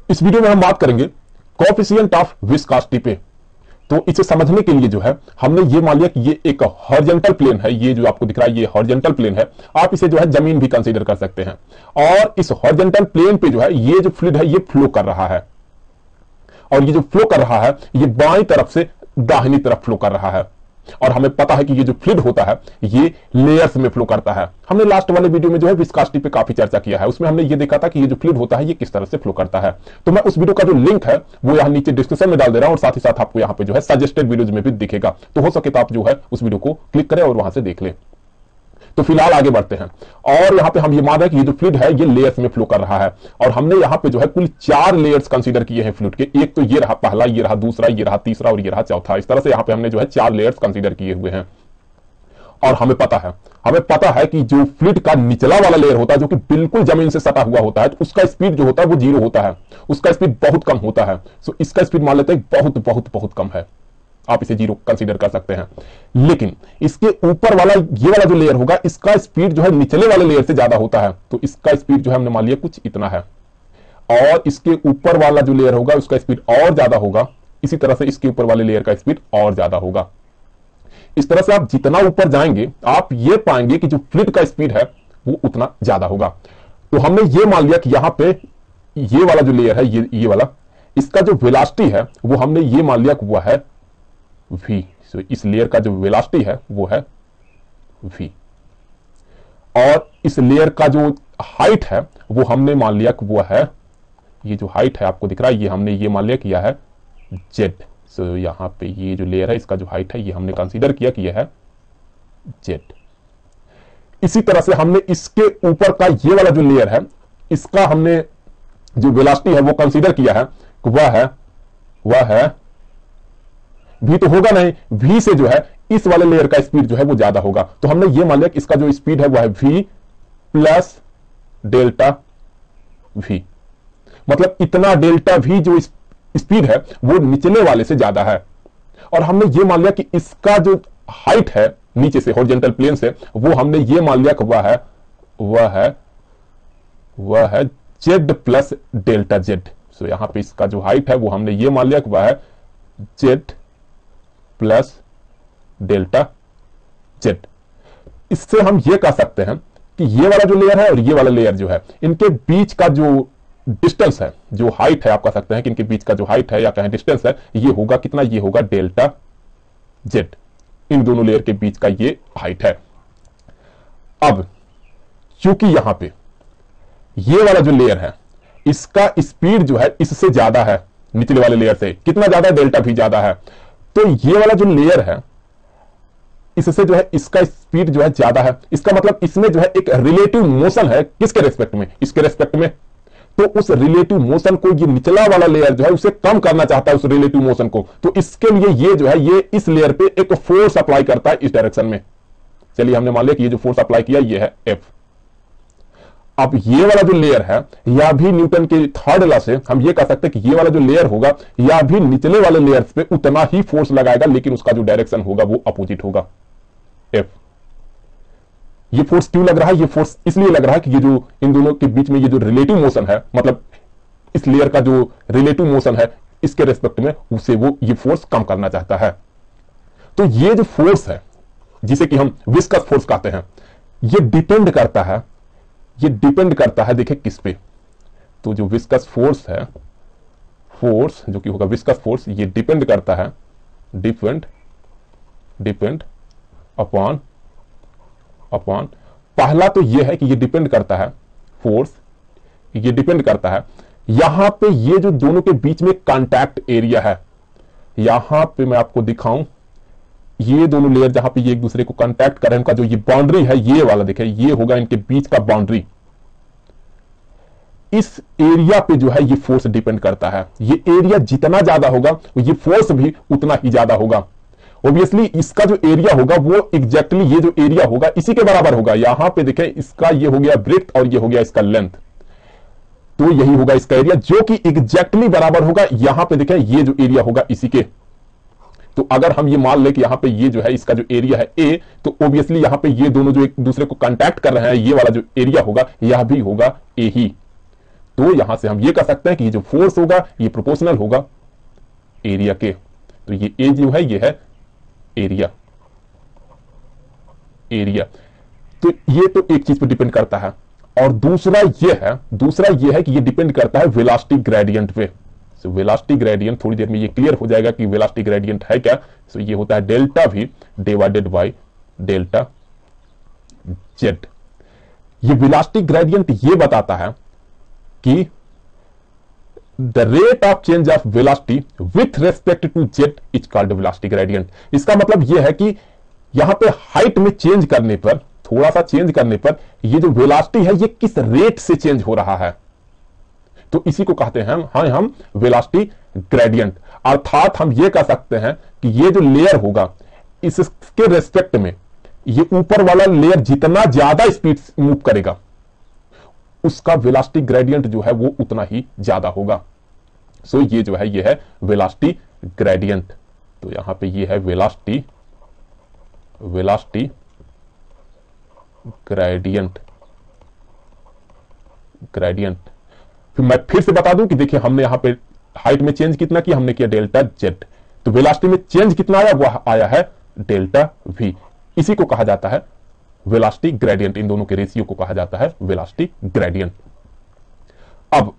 इस वीडियो में हम बात करेंगे कोएफिशिएंट ऑफ विस्कोसिटी पे। तो इसे समझने के लिए जो है हमने ये मान लिया कि ये एक हॉरिजॉन्टल प्लेन है, ये जो आपको दिख रहा है ये हॉरिजॉन्टल प्लेन है, आप इसे जो है जमीन भी कंसीडर कर सकते हैं। और इस हॉरिजॉन्टल प्लेन पे जो है ये जो फ्लूइड है ये फ्लो कर रहा है, और ये जो फ्लो कर रहा है ये बाईं तरफ से दाहिनी तरफ फ्लो कर रहा है। और हमें पता है कि ये जो फ्लूइड होता है ये लेयर्स में फ्लो करता है। हमने लास्ट वाले वीडियो में जो है विस्कोसिटी पे काफी चर्चा किया है, उसमें हमने ये देखा था कि ये जो फ्लूइड होता है ये किस तरह से फ्लो करता है। तो मैं उस वीडियो का जो लिंक है वो यहाँ नीचे डिस्क्रिप्शन में डाल दे रहा हूं, और साथ ही साथ आपको यहाँ पे जो है सजेस्टेड वीडियोज में भी दिखेगा, तो हो सके तो आप जो है उस वीडियो को क्लिक करें और वहां से देख लें। तो फिलहाल आगे बढ़ते हैं, और यहां पे हम ये मान रहे हैं कि ये जो फ्लूइड है ये लेयर्स में फ्लो कर रहा है, और हमने यहां पे जो है कुल 4 लेयर्स कंसीडर किए हैं फ्लूइड के। एक तो ये रहा पहला, ये रहा दूसरा, ये रहा तीसरा और ये रहा चौथा। इस तरह से यहां पे हमने जो है 4 लेयर्स कंसीडर किए हुए हैं। और हमें पता है कि जो फ्लूइड का निचला वाला लेयर होता है जो कि बिल्कुल जमीन से सटा हुआ होता है, तो उसका स्पीड जो होता है वो 0 होता है, उसका स्पीड बहुत कम होता है। सो इसका स्पीड मान लेते हैं बहुत बहुत बहुत कम है, आप इसे 0 कंसीडर कर सकते हैं। लेकिन इसके ऊपर वाला ये वाला जो लेयर होगा इसका स्पीड जो है निचले वाले लेयर से ज्यादा होता है, तो इसका स्पीड जो है हमने मान लिया कुछ इतना है। और इसके ऊपर वाला जो लेयर होगा उसका स्पीड और ज्यादा होगा, इसी तरह से इसके ऊपर वाले लेयर का स्पीड और ज्यादा होगा। इस तरह से आप जितना ऊपर जाएंगे आप ये पाएंगे कि जो फ्लूइड का स्पीड है वो उतना ज्यादा होगा। तो हमने ये मान लिया कि यहां पे ये वाला जो लेयर है ये वाला, इसका जो वेलोसिटी है वो हमने ये मान लिया कि वो है v। सो इस लेयर का जो वेलोसिटी है वो है v, और इस लेयर का जो हाइट है वो हमने मान लिया कि वो है, ये जो हाइट है आपको दिख रहा है ये हमने ये मान लिया कि यह है z। सो यहां पे ये जो लेयर है इसका जो हाइट है ये हमने कंसीडर किया कि यह है z। इसी तरह से हमने इसके ऊपर का ये वाला जो लेयर है इसका हमने जो वेलोसिटी है वो कंसीडर किया है कि वह है v। तो होगा नहीं, v से जो है इस वाले लेयर का स्पीड जो है वो ज्यादा होगा। तो हमने ये मान लिया कि इसका जो स्पीड है वो है v प्लस डेल्टा v, मतलब इतना डेल्टा v जो स्पीड है वो निचले वाले से ज्यादा है। और हमने ये मान लिया कि इसका जो हाइट है नीचे से हॉरिजॉन्टल प्लेन से वो हमने ये मान लिया कि वह है z प्लस डेल्टा z। सो यहां पे इसका जो हाइट है वो हमने ये मान लिया कि वह है z प्लस डेल्टा z। इससे हम ये कह सकते हैं कि ये वाला जो लेयर है और ये वाला लेयर जो है इनके बीच का जो डिस्टेंस है, जो हाइट है, आप कह सकते हैं कि इनके बीच का जो हाइट है या कहें डिस्टेंस है ये होगा कितना, ये होगा डेल्टा z। इन दोनों लेयर के बीच का ये हाइट है। अब क्योंकि यहां पे ये वाला जो लेयर है इसका स्पीड जो है इससे ज्यादा है, निचले वाले लेयर से कितना ज्यादा है, डेल्टा भी ज्यादा है। तो ये वाला जो लेयर है इससे जो है इसका स्पीड जो है ज्यादा है, इसका मतलब इसमें जो है एक रिलेटिव मोशन है, किसके रेस्पेक्ट में, इसके रेस्पेक्ट में। तो उस रिलेटिव मोशन को ये निचला वाला लेयर जो है उसे कम करना चाहता है, उस रिलेटिव मोशन को। तो इसके लिए ये जो है ये इस लेयर पे एक फोर्स अप्लाई करता है इस डायरेक्शन में। चलिए हमने मान लिया कि ये जो फोर्स अप्लाई किया ये है F। अब ये वाला जो लेयर है या भी न्यूटन के थर्ड लॉ से हम ये कह सकते हैं कि ये वाला जो लेयर होगा या भी निचले वाले लेयर्स पे उतना ही फोर्स लगाएगा, लेकिन उसका जो डायरेक्शन होगा वो अपोजिट होगा F। ये फोर्स क्यों लग रहा है, ये फोर्स इसलिए लग रहा है कि ये जो इन दोनों के बीच में ये जो रिलेटिव मोशन है, मतलब इस लेयर का जो रिलेटिव मोशन है इसके रेस्पेक्ट में उसे वो ये फोर्स कम करना चाहता है। तो ये जो फोर्स है जिसे कि हम विस्कस फोर्स कहते हैं ये डिपेंड करता है देखिए किस पे। तो जो विस्कस फोर्स है, फोर्स जो कि होगा विस्कस फोर्स, ये डिपेंड करता है डिपेंड अपॉन पहला तो ये है कि ये डिपेंड करता है फोर्स, ये डिपेंड करता है यहां पे ये जो दोनों के बीच में कांटेक्ट एरिया है। यहां पे मैं आपको दिखाऊं, ये दोनों लेयर जहां पे ये एक दूसरे को कांटेक्ट कर रहे हैं, उनका जो ये बाउंड्री है ये वाला देखिए ये होगा इनके बीच का बाउंड्री। इस एरिया पे जो है ये फोर्स डिपेंड करता है। ये एरिया जितना ज्यादा होगा ये फोर्स भी उतना ही ज्यादा होगा। ऑब्वियसली इसका जो एरिया होगा वो एग्जैक्टली ये जो एरिया होगा इसी के बराबर होगा। यहां पे देखें इसका ये हो गया ब्रेड्थ और ये हो गया इसका लेंथ, तो यही होगा इसका एरिया जो कि एग्जैक्टली बराबर होगा यहां पे देखें ये जो एरिया होगा इसी के। तो अगर हम ये मान ले कि यहां पे ये जो है इसका जो एरिया है A, तो ऑब्वियसली यहां पे ये दोनों जो एक दूसरे को कांटेक्ट कर रहे हैं ये वाला जो एरिया होगा यह भी होगा A ही। तो यहां से हम ये कह सकते हैं कि ये जो फोर्स होगा ये प्रोपोर्शनल होगा एरिया के। तो ये ए जो है ये है एरिया। तो ये तो एक चीज पर डिपेंड करता है, और दूसरा ये है कि ये डिपेंड करता है वेलोसिटी ग्रेडियंट पे। सो वेलोसिटी ग्रेडियंट, थोड़ी देर में ये क्लियर हो जाएगा कि वेलोसिटी ग्रेडियंट है क्या। सो ये होता है delta v divided by delta z. ये वेलोसिटी ग्रेडियंट ये बताता है कि the rate of change of velocity with respect to z is called velocity gradient. इसका मतलब यह है कि यहां पे हाइट में चेंज करने पर, थोड़ा सा चेंज करने पर, ये जो वेलोसिटी है ये किस रेट से चेंज हो रहा है, तो इसी को कहते हैं हम वेलोसिटी ग्रेडियंट। अर्थात हम ये कह सकते हैं कि ये जो लेयर होगा इसके रेस्पेक्ट में ये ऊपर वाला लेयर जितना ज्यादा स्पीड मूव करेगा उसका वेलोसिटी ग्रेडियंट जो है वो उतना ही ज्यादा होगा। सो ये जो है ये है वेलोसिटी ग्रेडियंट। तो यहां पे ये है वेलोसिटी ग्रेडियंट। फिर मैं फिर से बता दूं कि देखिए हमने यहां पे हाइट में चेंज कितना किया, हमने किया डेल्टा जेड, तो वेलोसिटी में चेंज कितना आया, वो आया है डेल्टा वी। इसी को कहा जाता है वेलोसिटी ग्रेडियंट। इन दोनों के रेशियो को कहा जाता है वेलोसिटी ग्रेडियंट। अब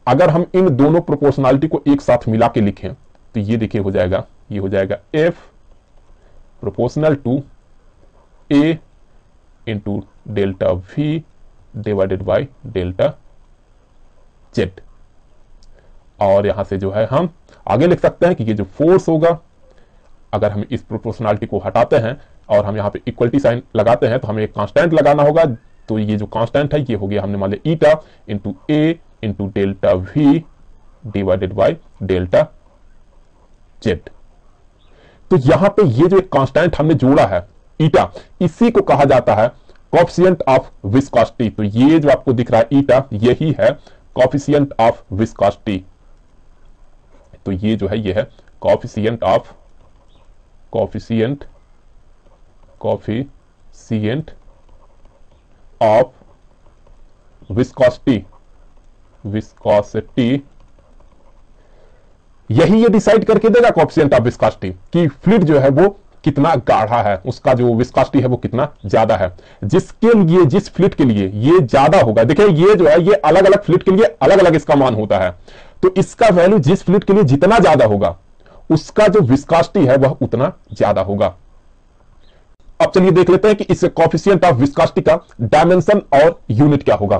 अगर हम इन दोनों प्रोपोर्शनलिटी को एक साथ मिला के लिखें तो ये देखिए हो जाएगा, ये हो जाएगा f proportional to a into delta v divided by delta z. और यहां से जो है हम आगे लिख सकते हैं कि ये जो फोर्स होगा, अगर हम इस प्रोपोर्शनलिटी को हटाते हैं और हम यहां पे इक्वलिटी साइन लगाते हैं तो हमें एक कांस्टेंट लगाना होगा। तो ये जो कांस्टेंट है ये हो गया हमने मान लिया eta into A into delta v divided by delta Z. तो यहां पे ये जो एक कांस्टेंट हमने जोड़ा है ईटा, इसी को कहा जाता है कोएफिशिएंट ऑफ विस्कोसिटी। तो ये जो आपको दिख रहा है ईटा, यही है कोएफिशिएंट ऑफ विस्कोसिटी। तो ये जो है ये है कोएफिशिएंट ऑफ विस्कोसिटी। यही ये डिसाइड करके देगा कोएफिशिएंट ऑफ विस्कोसिटी कि फ्लूइड जो है वो कितना गाढ़ा है, उसका जो विस्कोसिटी है वो कितना ज्यादा है। जिसके लिए, जिस फ्लूइड के लिए ये ज्यादा होगा, देखिए ये जो है ये अलग अलग फ्लूइड के लिए अलग अलग इसका मान होता है। तो इसका वैल्यू जिस फ्लूइड के लिए जितना ज्यादा होगा उसका जो विस्कोसिटी है वह उतना ज्यादा होगा। अब चलिए देख लेते हैं कि इस कोएफिशिएंट ऑफ विस्कोसिटी का डायमेंशन और यूनिट क्या होगा।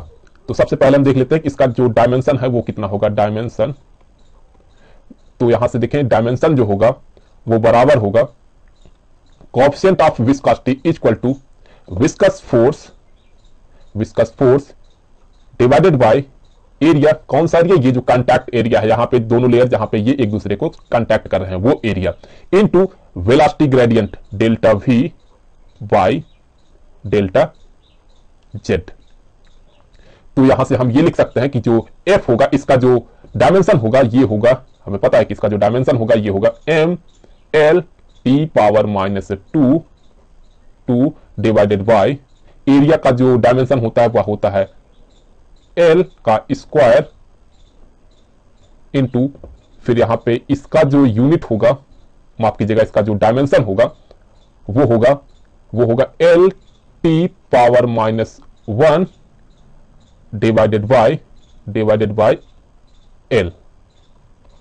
तो सबसे पहले हम देख लेते हैं कि इसका जो डायमेंशन है वो कितना होगा। डायमेंशन, तो यहां से देखें डायमेंशन जो होगा वो बराबर होगा coefficient of viscosity equal to viscous force divided by area. कौन सा एरिया, ये जो कांटेक्ट एरिया है, यहां पे दोनों लेयर जहां पे ये एक दूसरे को कांटेक्ट कर रहे हैं वो area, into velocity gradient delta we bye delta Z. तो यहां से हम ये लिख सकते हैं कि जो एफ होगा इसका जो डायमेंशन होगा ये होगा, हमें पता है कि इसका जो डायमेंशन होगा ये होगा M L T power minus two divided by area का जो डायमेंशन होता है वह होता है एल का स्क्वायर इंटू, फिर यहां पे इसका जो यूनिट होगा, माफ कीजिएगा, इसका जो डायमेंशन होगा वो होगा L T power minus 1 divided by L.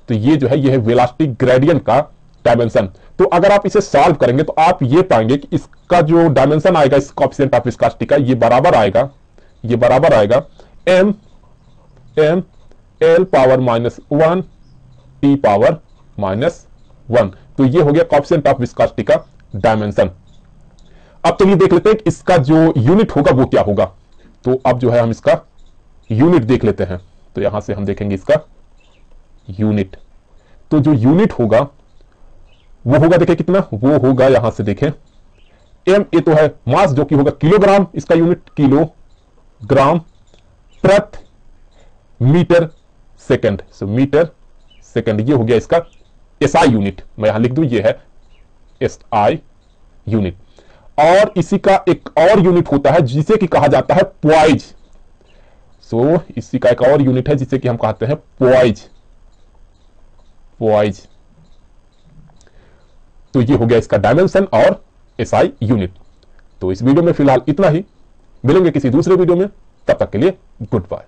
तो ये जो है ये है वेलोसिटी ग्रेडियंट का डायमेंशन। तो अगर आप इसे सॉल्व करेंगे तो आप ये पाएंगे कि इसका जो डायमेंशन आएगा इस कोएफिशिएंट ऑफ विस्कोसिटी का, ये बराबर आएगा M L power minus 1 T power minus 1। तो ये हो गया कोएफिशिएंट ऑफ विस्कोसिटी का डायमेंशन। अब चलिए देख लेते हैं कि इसका जो यूनिट होगा वो क्या होगा। तो अब जो है हम इसका यूनिट देख लेते हैं। तो यहां से हम देखेंगे इसका यूनिट। तो जो यूनिट होगा वो होगा, देखिए कितना, वो होगा यहां से देखें एम, ये तो है मास जो कि होगा किलोग्राम, इसका यूनिट किलोग्राम प्रति मीटर सेकंड। सो मीटर सेकंड ये हो गया इसका एसआई यूनिट। मैं यहां लिख दूं ये है एसआई यूनिट। और इसी का एक और यूनिट होता है जिसे कि कहा जाता है पॉइज। सो इसी का एक और यूनिट है जिसे कि हम कहते हैं पोइज। पोइज। तो ये हो गया इसका डायमेंशन और एसआई यूनिट। तो इस वीडियो में फिलहाल इतना ही, मिलेंगे किसी दूसरे वीडियो में, तब तक के लिए गुड बाय।